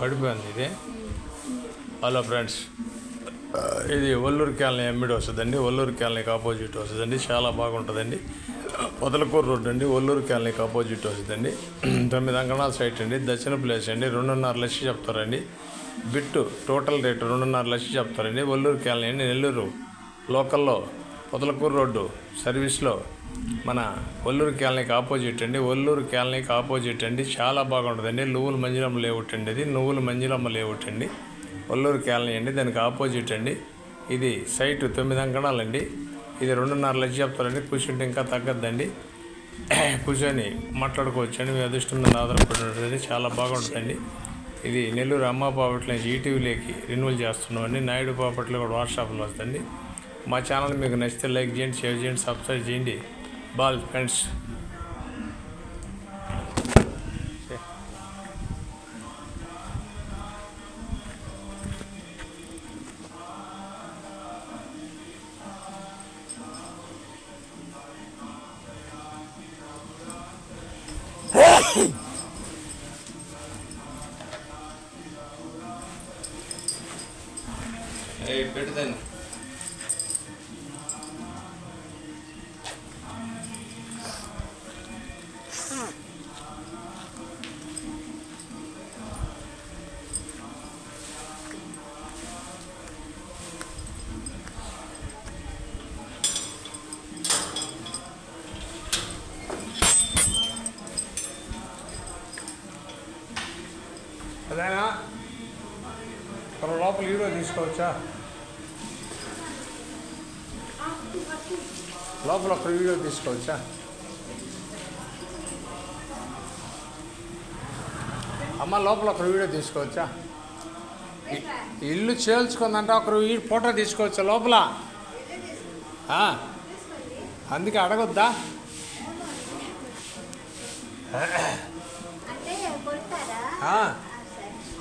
పడిపోయింది ఇది. Hello friends, ఇది ఒల్లూరు కాలనీ ఎమ్మిడి వస్తుందండి. ఒల్లూరు కాలనీకి ఆపోజిట్ వస్తుందండి. చాలా బాగుంటుందండి. పొదలకూరు రోడ్ అండి. ఒల్లూరు కాలనీకి ఆపోజిట్ వస్తుందండి. 9 అంకణాల సైట్ అండి. దర్శన ప్లేస్ అండి. 2.5 లక్షలు చెప్తారండి. బిట్టు టోటల్ రేటు 2.5 లక్షలు చెప్తారండి. ఒల్లూరు కాలనీ అండి. నెల్లూరు లోకల్లో పొదలకూరు రోడ్డు సర్వీస్లో మన ఒల్లూరు కాలనీకి ఆపోజిట్ అండి. ఒల్లూరు కాలనీకి ఆపోజిట్ అండి. చాలా బాగుంటుందండి. నువ్వుల మంజులమ్మ లేఅవుట్ అండి. ఇది నువ్వుల మంజులమ్మ లేఅవుట్ అండి. ఒల్లూరు కాలనీ అండి. దానికి ఆపోజిట్ అండి. ఇది సైటు 9 అంకణాలండి. ఇది 2.5 లక్షలు చెప్తారండి. కూర్చుంటే ఇంకా తగ్గద్దండి. కూర్చొని మాట్లాడుకోవచ్చు అండి. మీ అదృష్టం మీద ఆధారపడి ఉంటుంది. చాలా బాగుంటుందండి. ఇది నెల్లూరు అమ్మ ప్రాపర్టీ నుంచి ఈటీవీలోకి రెన్యువల్ చేస్తున్నామండి. నాయుడు ప్రాపర్టీలో కూడా వాట్సాప్లో వస్తుంది. మా ఛానల్ మీకు నచ్చితే లైక్ చేయండి, షేర్ చేయండి, సబ్స్క్రైబ్ చేయండి. Ball friends. పెడతాను. అదేనా లోపల వీడియో తీసుకోవచ్చా? లోపల ఒక వీడియో తీసుకోవచ్చా? అమ్మ లోపల ఒక వీడియో తీసుకోవచ్చా? ఇల్లు చేల్చుకుందంటే ఒకరు ఫోటో తీసుకోవచ్చా లోపల? అందుకే అడగొద్దా?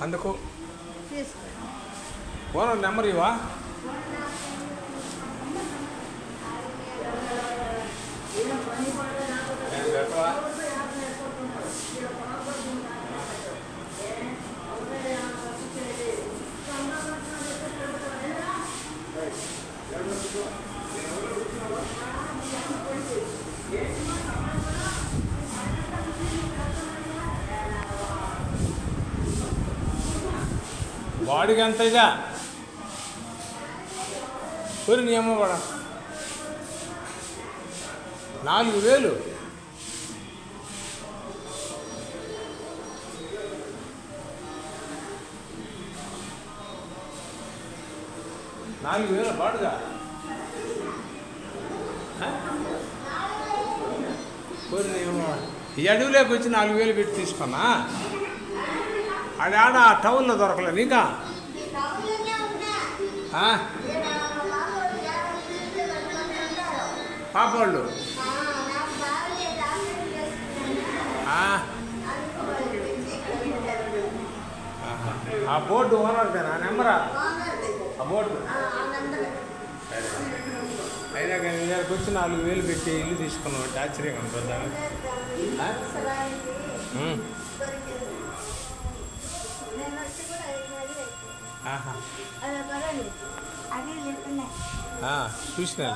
అందుకు ఓనర్ నెంబర్ ఇవా? వాడికి ఎంత ఇదా కొన్ని నియమం కూడా 4,000. బాడుగా కొన్ని ఈ అడవిలోకి వచ్చి 4,000 పెట్టి తీసుకున్నా. అది ఆడ టౌన్లో దొరకలే నీకా? పాపవాళ్ళు ఆ బోర్డు ఓనర్దేనా నెంబరా? ఆ బోర్డు అయినా కానీ ఇక్కడికి వచ్చి 4,000 పెట్టి ఇల్లు తీసుకున్నాం అంటే ఆశ్చర్యంగా ఉంటుంది. చూసినా